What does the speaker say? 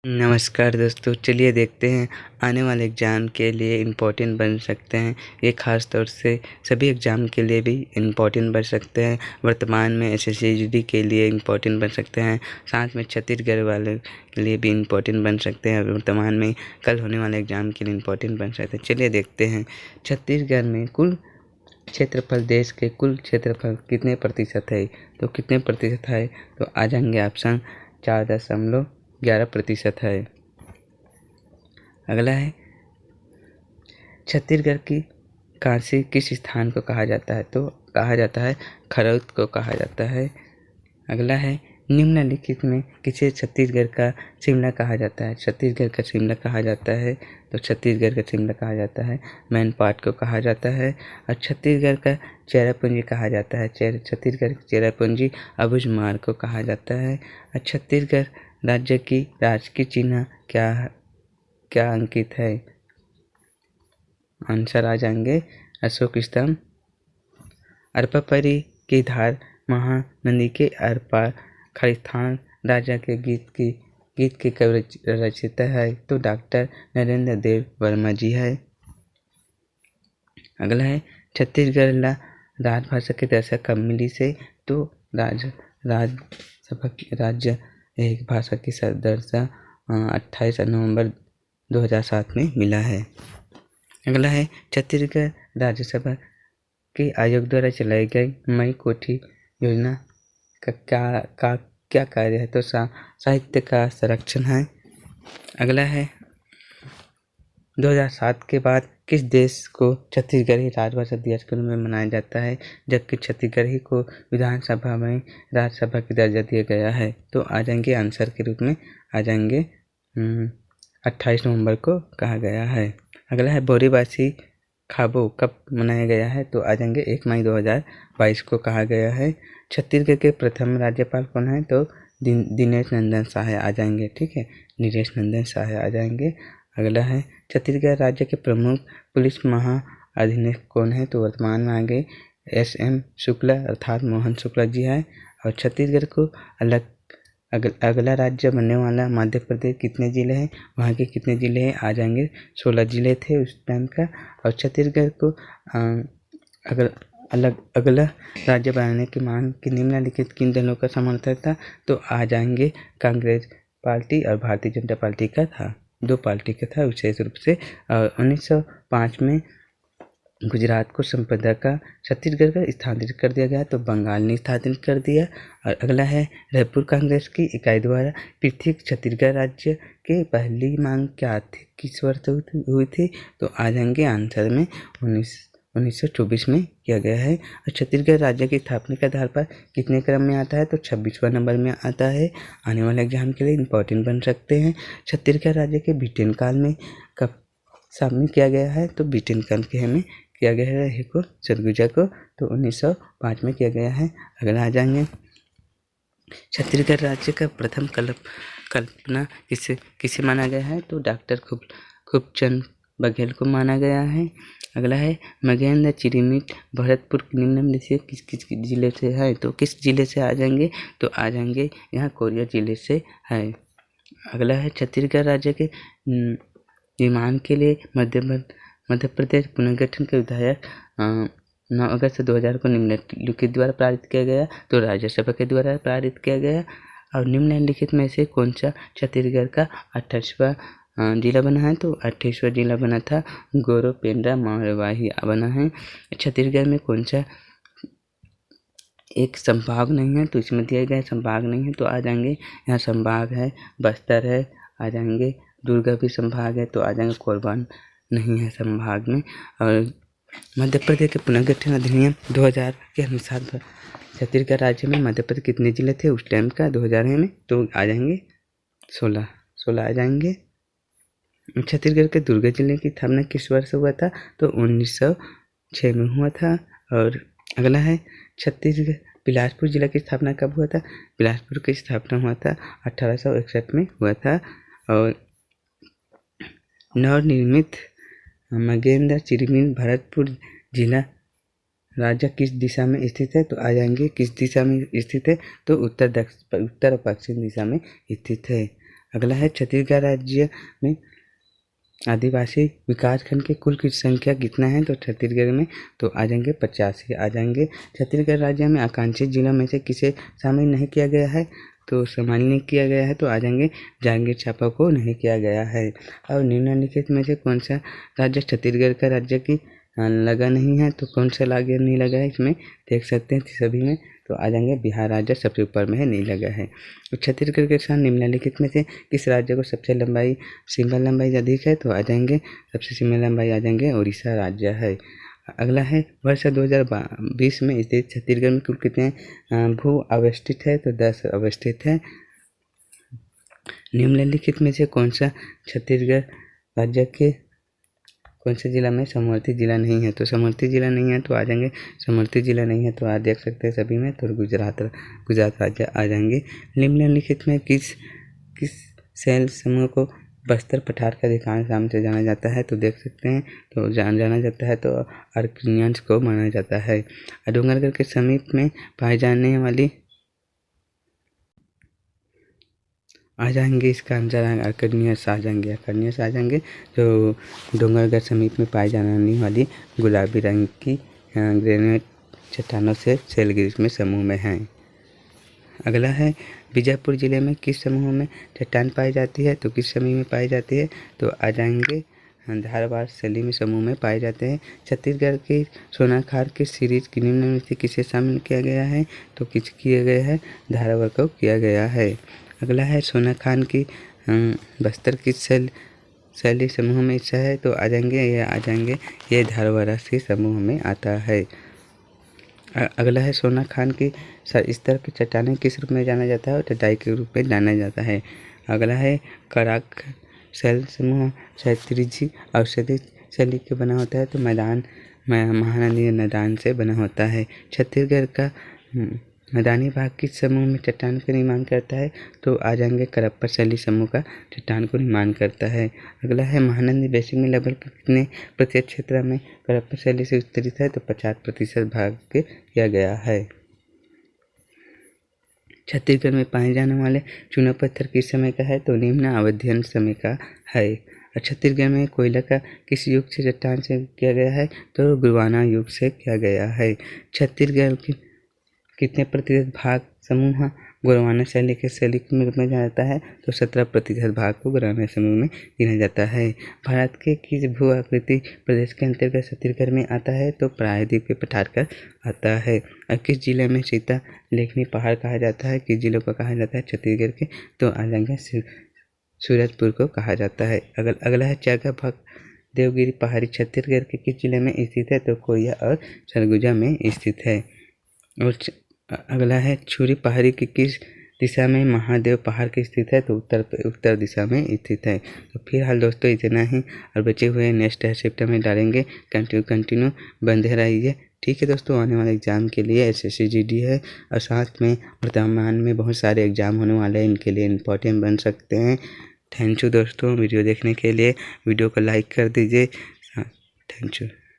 नमस्कार दोस्तों, चलिए देखते हैं आने वाले एग्ज़ाम के लिए इम्पोर्टेंट बन सकते हैं। ये ख़ास तौर से सभी एग्ज़ाम के लिए भी इम्पोर्टेंट बन सकते हैं। वर्तमान में एसएससी जीडी के लिए इम्पोर्टेंट बन सकते हैं, साथ में छत्तीसगढ़ वाले के लिए भी इम्पोर्टेंट बन सकते हैं। वर्तमान में कल होने वाले एग्ज़ाम के लिए इम्पोर्टेंट बन सकते हैं। चलिए देखते हैं छत्तीसगढ़ में कुल क्षेत्रफल, देश के कुल क्षेत्रफल कितने प्रतिशत है। तो कितने प्रतिशत है तो आ जाएंगे ऑप्शन 4.11% है। अगला है छत्तीसगढ़ की काशी किस स्थान को कहा जाता है। तो कहा जाता है खरौत को कहा जाता है। अगला है निम्नलिखित में किसे छत्तीसगढ़ का शिमला कहा जाता है। छत्तीसगढ़ का शिमला कहा जाता है तो छत्तीसगढ़ का शिमला कहा जाता है मैनपाट को कहा जाता है। और छत्तीसगढ़ का चेरापूंजी कहा जाता है छत्तीसगढ़ की चेरापूंजी अबूझमार को कहा जाता है। और छत्तीसगढ़ राज्य की राजकीय चिन्ह क्या अंकित है। आंसर आ जाएंगे अशोक स्तंभ। अरपापरी की धार महानदी के अर पार खलिस्तान राजा के गीत के कवि रचयिता है तो डॉक्टर नरेंद्र देव वर्मा जी है। अगला है छत्तीसगढ़ ला राजभाषा के दर्जा कब मिली से। तो राज्य एक भाषा की दर्जा 28 नवंबर 2007 में मिला है। अगला है छत्तीसगढ़ राज्यसभा के आयोग द्वारा चलाई गई मई कोठी योजना का क्या कार्य है। तो साहित्य का संरक्षण है। अगला है 2007 के बाद किस देश को छत्तीसगढ़ी राजभाषा दिवस के रूप में मनाया जाता है, जबकि छत्तीसगढ़ी को विधानसभा में राज्यसभा की दर्जा दिया गया है। तो आ जाएंगे आंसर के रूप में आ जाएंगे 28 नवंबर को कहा गया है। अगला है बोरीबासी खाबो कब मनाया गया है। तो आ जाएंगे 1 मई 2022 को कहा गया है। छत्तीसगढ़ के प्रथम राज्यपाल कौन है। तो दिनेश नंदन साहे आ जाएंगे। ठीक है, दिनेश नंदन साहे आ जाएंगे। अगला है छत्तीसगढ़ राज्य के प्रमुख पुलिस महाअधीक्षक कौन है। तो वर्तमान में आगे SM शुक्ला अर्थात मोहन शुक्ला जी है। और छत्तीसगढ़ को अगला राज्य बनने वाला मध्य प्रदेश कितने ज़िले हैं, वहाँ के कितने ज़िले हैं। आ जाएंगे 16 ज़िले थे उस टाइम का। और छत्तीसगढ़ को अगला राज्य बनाने की मांग की निम्नलिखित किन दलों का समर्थन था। तो आ जाएंगे कांग्रेस पार्टी और भारतीय जनता पार्टी का था, 2 पार्टी का था विशेष रूप से। 1905 में गुजरात को संप्रदा का छत्तीसगढ़ का स्थानांतरित कर दिया गया तो बंगाल ने स्थानांतरित कर दिया। और अगला है रायपुर कांग्रेस की इकाई द्वारा पृथक छत्तीसगढ़ राज्य के पहली मांग क्या थी, किस वर्ष हुई थी। तो आ जाएंगे आंसर में 1924 में किया गया है। और छत्तीसगढ़ राज्य की स्थापना के आधार पर कितने क्रम में आता है। तो 26वां नंबर में आता है। आने वाले एग्जाम के लिए इम्पोर्टेंट बन सकते हैं। छत्तीसगढ़ राज्य के ब्रिटेन काल में कब शामिल किया गया है। तो ब्रिटेन काल के में किया गया है को सरगुजा को तो 1905 में किया गया है। अगला आ जाएंगे छत्तीसगढ़ राज्य का प्रथम कल्पना किसे माना गया है। तो डॉक्टर खूबचंद बघेल को माना गया है। अगला है मगेंद्र चिरीमिट भरतपुर निम्न में से किस जिले से है। तो किस जिले से आ जाएंगे। तो आ जाएंगे यहाँ कोरिया जिले से है। अगला है छत्तीसगढ़ राज्य के निर्माण के लिए मध्य प्रदेश पुनर्गठन के विधायक 9 अगस्त 2000 को निम्नलिखित द्वारा पारित किया गया। तो राज्यसभा के द्वारा पारित किया गया। और निम्नलिखित में से कौन सा छत्तीसगढ़ का 28वां जिला बना है। तो 28वां जिला बना था गोरो पेंड्रा मरवाही बना है। छत्तीसगढ़ में कौन सा एक संभाग नहीं है। तो इसमें दिया गया संभाग नहीं है। तो आ जाएंगे यहाँ संभाग है बस्तर है, आ जाएंगे दुर्ग भी संभाग है। तो आ जाएंगे कोरबा नहीं है संभाग में। और मध्य प्रदेश के पुनर्गठन अधिनियम 2000 के अनुसार छत्तीसगढ़ राज्य में मध्य प्रदेश कितने जिले थे उस टाइम का 2000 में। तो आ जाएंगे 16 आ जाएंगे। छत्तीसगढ़ के दुर्ग जिले की स्थापना किस वर्ष हुआ था। तो 1906 में हुआ था। और अगला है छत्तीसगढ़ बिलासपुर जिला की स्थापना कब हुआ था। बिलासपुर की स्थापना हुआ था 1861 में हुआ था। और नवनिर्मित मगेंद्र चिरीमिट भरतपुर जिला राज्य किस दिशा में स्थित है। तो आ जाएंगे किस दिशा में स्थित है। तो उत्तर और पश्चिम दिशा में स्थित है। अगला है छत्तीसगढ़ राज्य में आदिवासी विकास खंड के कुल की संख्या कितना है, तो छत्तीसगढ़ में तो आ जाएंगे 85 आ जाएंगे। छत्तीसगढ़ राज्य में आकांक्षित जिलों में से किसे शामिल नहीं किया गया है, तो शामिल नहीं किया गया है, तो आ जाएंगे जांजगीर चांपा को नहीं किया गया है। और निम्नलिखित में से कौन सा राज्य छत्तीसगढ़ का राज्य की लगा नहीं है, तो कौन सा राज्य नहीं लगा है इसमें देख सकते हैं सभी में, तो आ जाएंगे बिहार राज्य सबसे ऊपर में है, नहीं लगा है। तो छत्तीसगढ़ के साथ निम्नलिखित में से किस राज्य को सबसे लंबाई सीमा लंबाई अधिक है, तो आ जाएंगे सबसे सीमा लंबाई आ जाएंगे उड़ीसा राज्य है। अगला है वर्ष 2020 में स्थित छत्तीसगढ़ में कुल कितने भू अवस्थित है, तो 10 अवस्थित है। निम्नलिखित में से कौन सा छत्तीसगढ़ राज्य के कौन से जिला में समवर्ती जिला नहीं है, तो समवर्ती जिला नहीं है, तो आ जाएंगे समवर्ती जिला नहीं है, तो आज देख सकते हैं सभी में, तो गुजरात राज्य आ जाएंगे। निम्नलिखित में किस शैल समूह को बस्तर पठार का अधिकांश नाम से जाना जाता है, तो देख सकते हैं, तो जाना जाता है तो अर्किनियंस को माना जाता है। डोंगरगढ़ के समीप में पाए जाने वाली आ जाएंगे, इसका आंसर अर्कनियस आ जाएंगे जो डोंगरगढ़ समीप में पाई जाने वाली गुलाबी रंग की ग्रेनाइट चट्टानों से शैलगिरी में समूह में हैं। अगला है बीजापुर जिले में किस समूह में चट्टान पाई जाती है, तो किस समूह में पाई जाती है, तो आ जाएंगे धारवाड़ शैली में समूह में पाए जाते हैं। छत्तीसगढ़ के सोनाखार के सीरीज की निम्न में से किसे शामिल किया गया है, तो किस किया गया है, धारवाड़ को किया गया है। अगला है सोनाखान की बस्तर की शैली समूह में हिस्सा है, तो आ जाएंगे ये धारवाड़ के समूह में आता है। अगला है सोनाखान की स्तर की चट्टानें किस रूप में जाना जाता है, और चटाई के रूप में जाना जाता है। अगला है कराक शैल समूह क्षैतिज औषधि शैली के बना होता है, तो महानदी मैदान से बना होता है। छत्तीसगढ़ का मैदानी भाग किस समूह में चट्टान का निर्माण करता है, तो आ जाएंगे करप्पर शैली समूह का चट्टान को निर्माण करता है। अगला है महानदी बेसिन में लगभग कितने प्रतिशत क्षेत्र में करप्पर शैली से विस्तरित है, तो 50% भाग के किया गया है। छत्तीसगढ़ में पाए जाने वाले चूना पत्थर किस समय का है, तो निम्न अवधियन समय का है। और छत्तीसगढ़ में कोयला का किस युग से चट्टान से किया गया है, तो गोंडवाना युग से किया गया है। छत्तीसगढ़ की कितने प्रतिशत भाग समूह गोंडवाना शैली के रूप में जाना जाता है, तो 17% भाग को गोंडवाना समूह में गिना जाता है। भारत के किस भू आकृति प्रदेश के अंतर्गत छत्तीसगढ़ में आता है, तो प्रायद्वीप के पठार का आता है। और किस जिले में सीता लेखनी पहाड़ कहा जाता है, किस जिलों को कहा जाता है छत्तीसगढ़ के, तो आ जाएंगे सूरजपुर को कहा जाता है। अगला है चरका देवगिरी पहाड़ी छत्तीसगढ़ के किस जिले में स्थित है, तो कोरिया और सरगुजा में स्थित है। और अगला है छुरी पहाड़ी की किस दिशा में महादेव पहाड़ की स्थित है, तो उत्तर दिशा में स्थित है। तो फिलहाल दोस्तों इतना ही, और बचे हुए नेक्स्ट शिफ्ट में डालेंगे। कंटिन्यू बंधे रहिए, ठीक है दोस्तों। आने वाले एग्ज़ाम के लिए SSC GD है, और साथ में वर्तमान में बहुत सारे एग्ज़ाम होने वाले हैं, इनके लिए इम्पोर्टेंट बन सकते हैं। थैंक यू दोस्तों वीडियो देखने के लिए। वीडियो को लाइक कर दीजिए। Thank you.